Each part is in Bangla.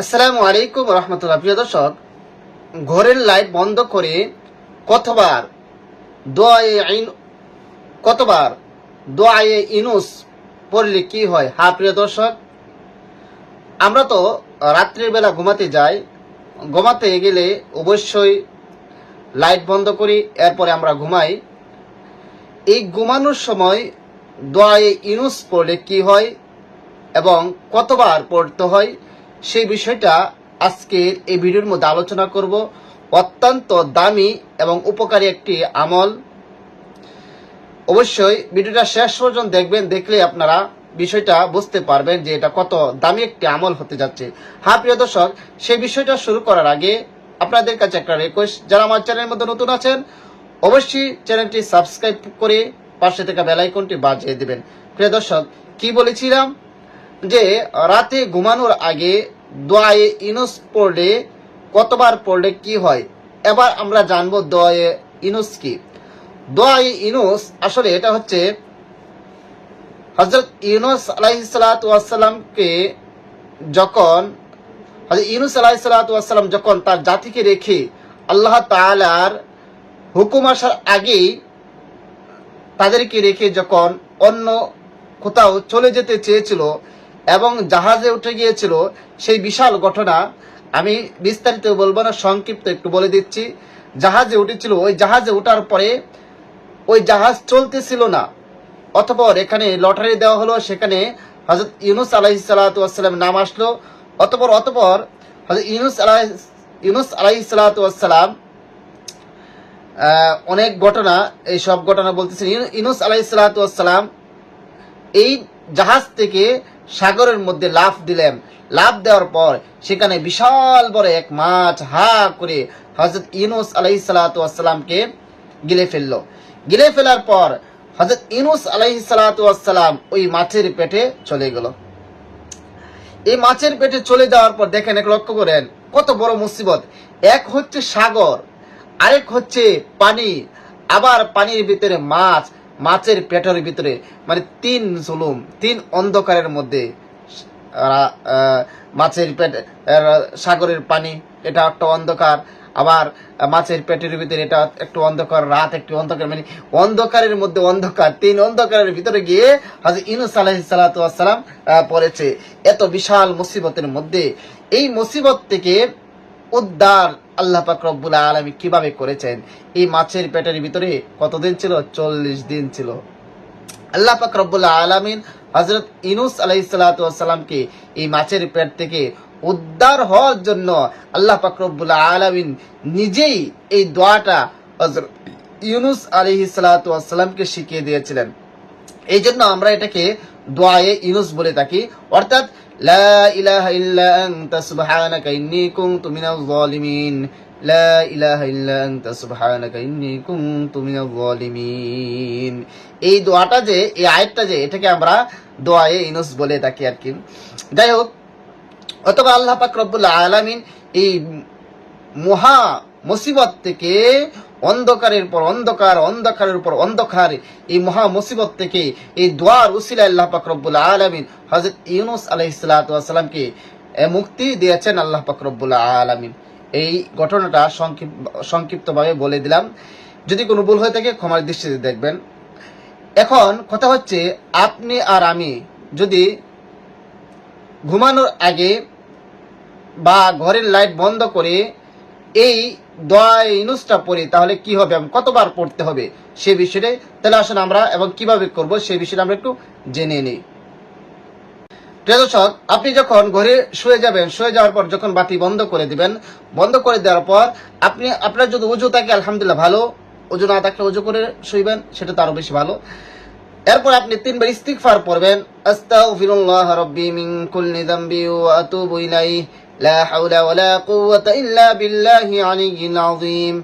আসসালামু আলাইকুম রহমতুল্লাহ। প্রিয় দর্শক, ঘরের লাইট বন্ধ করে কতবার দোয়ায়ে ইনুস পড়লে কি হয়? হ্যাঁ প্রিয় দর্শক, আমরা তো রাত্রির বেলা ঘুমাতে যাই। ঘুমাতে গেলে অবশ্যই লাইট বন্ধ করি, এরপরে আমরা ঘুমাই। এই ঘুমানোর সময় দোয়ায়ে ইনুস পড়লে কি হয় এবং কতবার পড়তে হয় সেই বিষয়টা আজকের এই ভিডিওর মধ্যে আলোচনা করব। অত্যন্ত দামি এবং উপকারী একটি আমল। অবশ্যই ভিডিওটা শেষ পর্যন্ত দেখবেন, দেখলে আপনারা বিষয়টা বুঝতে পারবেন যে এটা কত দামি একটি আমল হতে যাচ্ছে। হ্যাঁ প্রিয় দর্শক, সেই বিষয়টা শুরু করার আগে আপনাদের কাছে একটা রিকোয়েস্ট, যারা আমার চ্যানেলের মধ্যে নতুন আছেন অবশ্যই চ্যানেলটি সাবস্ক্রাইব করে পাশে থাকা বেল আইকনটি বাজিয়ে দিবেন। প্রিয় দর্শক, কি বলেছিলাম যে রাতে ঘুমানোর আগে দোয়ায়ে ইনুস পড়লে কতবার পড়লে কি হয়। এবার আমরা জানবো দোয়ায়ে ইনুস কি। দোয়ায়ে ইনুস আসলে এটা হচ্ছে হযরত ইউনূস আলাইহিস সালাতু ওয়াস সালামকে যখন হযরত ইউনূস আলাইহিস সালাতু ওয়াস সালাম যখন তার জাতিকে রেখে আল্লাহ তাআলার হুকুম আসার আগেই তাদেরকে রেখে যখন অন্য কোথাও চলে যেতে চেয়েছিল এবং জাহাজে উঠে গিয়েছিল, সেই বিশাল ঘটনা আমি বিস্তারিত বলবো না, সংক্ষিপ্ত একটু বলে দিচ্ছি। জাহাজে উঠেছিল, ওই জাহাজে ওঠার পরে ওই জাহাজ চলতেছিল না, অতঃপর এখানে লটারি দেওয়া হলো, সেখানে হযরত ইউনূস আলাইহিস সালাতু ওয়াস সালাম নাম আসলো। অতঃপর হযরত ইউনূস আলাইহিস সালাতু ওয়াস সালাম অনেক ঘটনা, এই সব ঘটনা বলতেছেন। ইউনূস আলাইহিস সালাতু ওয়াস সালাম এই জাহাজ থেকে সাগরের মধ্যে লাফ দিলেন। লাফ দেওয়ার পর সেখানে বিশাল বড় এক মাছ হা করে হযরত ইউনূস আলাইহিস সালাতু ওয়াস সালামকে গিলে ফেললো। গিলে ফেলার পর হযরত ইউনূস আলাইহিস সালাতু ওয়াস সালাম ওই মাছের পেটে চলে গেল। এই মাছের পেটে চলে যাওয়ার পর দেখেন, এক লক্ষ্য করেন কত বড় মুসিবত। এক হচ্ছে সাগর, আরেক হচ্ছে পানি, আবার পানির ভিতরে মাছ, মাছের পেটের ভিতরে, মানে তিন জুলুম, তিন অন্ধকারের মধ্যে। মাছের পেট, সাগরের পানি এটা একটা অন্ধকার, আবার মাছের পেটের ভিতরে এটা একটু অন্ধকার, রাত একটু অন্ধকার, মানে অন্ধকারের মধ্যে অন্ধকার, তিন অন্ধকারের ভিতরে গিয়ে হযরত ইউনূস আলাইহিস সালাতু ওয়াস সালাম পড়েছে। এত বিশাল মুসিবতের মধ্যে এই মুসিবত থেকে উদ্ধার আল্লাহ পাক রব্বুল আলামিন কিভাবে করেছেন। এই মাছের পেটের ভিতরে কতদিন ছিল? 40 দিন ছিল। আল্লাহ পাক রব্বুল আলামিন হযরত ইউনূস আলাইহিস সালাতু ওয়াস সালামকে এই মাছের পেট থেকে উদ্ধার হওয়ার জন্য আল্লাহ পাক রব্বুল আলামিন নিজেই এই দোয়াটা হযরত ইউনূস আলাইহিস সালাতু ওয়াস সালামকে শিখিয়ে দিয়েছিলেন। এই জন্য আমরা এটাকে দোয়ায়ে ইউনূস বলে থাকি, অর্থাৎ লা ইলাহা ইল্লা আনতা সুবহানাকা ইন্নী কুনতু মিনাজ জালিমিন, লা ইলাহা ইল্লা আনতা সুবহানাকা ইন্নী কুনতু মিনাজ জালিমিন। এই দোয়াটা যে, এই আয়াতটা যে, এটাকে আমরা দোয়ায়ে ইউনূস বলে থাকি আর কি। যাই হোক, অথবা আল্লাহ পাক রব্বুল আলামিন এই মহা মুসিবত থেকে, অন্ধকারের পর অন্ধকার, অন্ধকারের উপর অন্ধকার, এই মহা মুসিবত থেকে এই দোয়ার উসিলায় আল্লাহ পাক রব্বুল আলামিন হযরত ইউনূস আলাইহিস সালাতু ওয়াস সালামকে মুক্তি দিয়েছেন আল্লাহ পাক রব্বুল আলামিন। এই ঘটনাটা সংক্ষিপ্তভাবে বলে দিলাম, যদি কোনো ভুল হয়ে থাকে ক্ষমার দৃষ্টিতে দেখবেন। এখন কথা হচ্ছে, আপনি আর আমি যদি ঘুমানোর আগে বা ঘরের লাইট বন্ধ করে এই দোয়ায়ে ইউনূসটা পড়ি, তাহলে কি হবে এবং কতবার পড়তে হবে সেই বিষয়ে তাহলে আসুন আমরা এবং কিভাবে করব সেই বিষয়ে আমরা একটু জেনে নিই। প্রিয় দর্শক, আপনি যখন ঘরে শুয়ে যাবেন, শুয়ে যাওয়ার পর যখন বাতি বন্ধ করে দিবেন, বন্ধ করে দেওয়ার পর আপনার যদি ওযু থাকে আলহামদুলিল্লাহ ভালো, ওযু না থাকলে ওযু করে শুইবেন, সেটা তো আরো বেশি ভালো। এরপর আপনি 3 বার ইস্তিগফার পড়বেন, আস্তাগফিরুল্লাহ রাব্বি মিন কুল্লি যামবি ওয়া আতুবু ইলাইহি, লা হাওলা ওয়ালা কুওয়াতা ইল্লা বিল্লাহি আলিয়্যিল আযীম,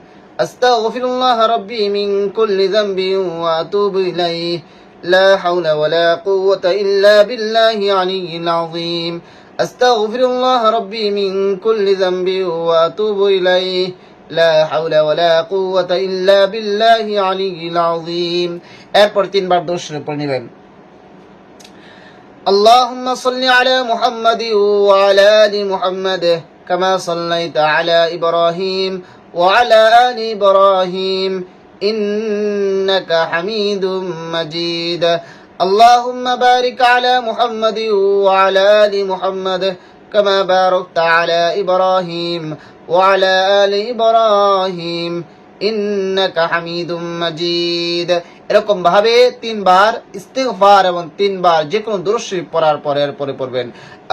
আস্তাগফিরুল্লাহ রাব্বি মিন কুল্লি যামবি ওয়া আতুবু ইলাইহি, লা হাওলা ওয়ালা কুওয়াতা ইল্লা বিল্লাহি আলিয়্যিল আযীম, আস্তাগফিরুল্লাহ রাব্বি মিন কুল্লি যামবি ওয়া আতুবু ইলাইহি, লা হাওলা ওয়ালা কুওয়াতা ইল্লা বিল্লাহি আলিয়্যিল আযীম। এরপর 3 বার দরুদ শরীফ পড়ে নেবেন। اللهم صل على محمد وعلى آل محمد كما صليت على إبراهيم وعلى آل إبراهيم إنك حميد مجيد اللهم بارك على محمد وعلى آل محمد كما باركت على إبراهيم وعلى آل إبراهيم ইন্নাকা হামিদুম মাজিদ। এরকম ভাবে 3 বার ইস্তিগফার এবং 3 বার যে কোনো দুরূদ শরীফ পড়ার পরে এরপরে পড়বেন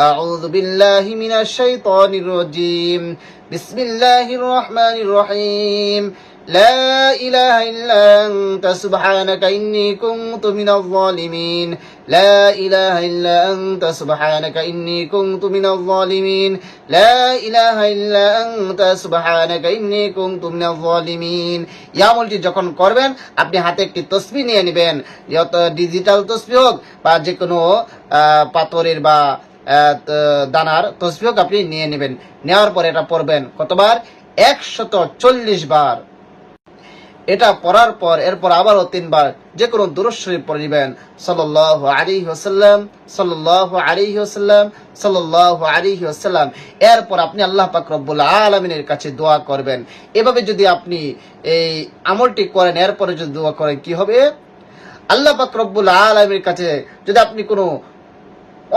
আউযু বিল্লাহি মিনাশ শাইতানির রাজীম বিসমিল্লাহির রহমানির রহিম লা ইলাহা ইল্লা আনতা সুবহানাকা ইন্নী কুনতু মিনাজ জালিমিন লা ইলাহা ইল্লা আনতা সুবহানাকা ইন্নী কুনতু মিনাজ জালিমিন লা ইলাহা ইল্লা আনতা সুবহানাকা ইন্নী কুনতু মিনাজ জালিমিন। এই আমলটি যখন করবেন আপনি হাতে একটি তাসবিহ নিয়ে নেবেন, যত ডিজিটাল তাসবিহ হোক বা যে কোনো পাথরের বা দানার তাসবিহ হোক আপনি নিয়ে নেবেন। নেওয়ার পরে এটা পড়বেন কতবার? 140 বার। এটা পড়ার পর এরপর আবারও 3 বার যে কোনো দুরূদ শরীফ পড়ে নেবেন সাল্লাল্লাহু আলাইহি ওয়াসাল্লাম সাল্লাল্লাহু আলাইহি ওয়াসাল্লাম সাল্লাল্লাহু আলাইহি ওয়াসাল্লাম। এরপর আপনি আল্লাহ পাক রব্বুল আলামিনের কাছে দোয়া করবেন। এভাবে যদি আপনি এই আমলটি করেন, এরপরে যদি দোয়া করেন, কি হবে? আল্লাহ পাক রব্বুল আলামিনের কাছে যদি আপনি কোনো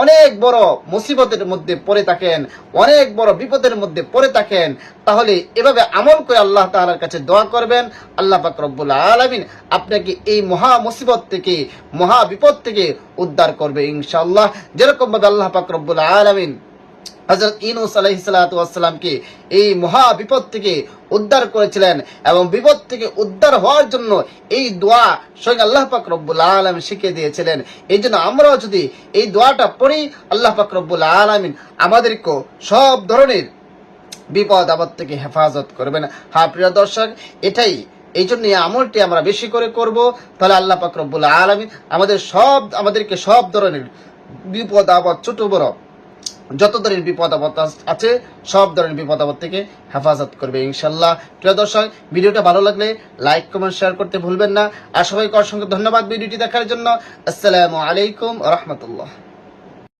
অনেক বড় মুসিবতের মধ্যে পড়ে থাকেন, অনেক বড় বিপদের মধ্যে পড়ে থাকেন, তাহলে এভাবে আমল করে আল্লাহ তাআলার কাছে দোয়া করবেন। আল্লাহ পাক রব্বুল আলামিন আপনাকে এই মহা মুসিবত থেকে, মহা বিপদ থেকে উদ্ধার করবে ইনশাআল্লাহ। যেরকম ভাবে আল্লাহ পাক রব্বুল আলামিন হযরত ইউনূস আলাইহিস সালাতু ওয়াস সালামকে এই মহা বিপদ থেকে উদ্ধার করেছিলেন এবং বিপদ থেকে উদ্ধার হওয়ার জন্য এই দোয়া স্বয়ং আল্লাহ পাক রব্বুল আলামিন শিখিয়ে দিয়েছিলেন। এই জন্য আমরাও যদি এই দোয়াটা পড়ি, আল্লাহ পাক রব্বুল আলামিন আমাদেরকে সব ধরনের বিপদ আপদ থেকে হেফাজত করবেন। হ্যাঁ প্রিয় দর্শক, এটাই এই জন্য এই আমলটি আমরা বেশি করে করব, তাহলে আল্লাহ পাক রব্বুল আলামিন আমাদেরকে সব ধরনের বিপদ আপদ, ছোট বড় যত ধরনের বিপদ আপদ আছে সব ধরনের বিপদ আপদ থেকে হেফাজত করবে ইনশাআল্লাহ। প্রিয় দর্শক, ভিডিওটা ভালো লাগলে লাইক কমেন্ট শেয়ার করতে ভুলবেন না। আর সবাইকে অসংখ্য ধন্যবাদ ভিডিওটি দেখার জন্য। আসসালামু আলাইকুম ওয়া রাহমাতুল্লাহ।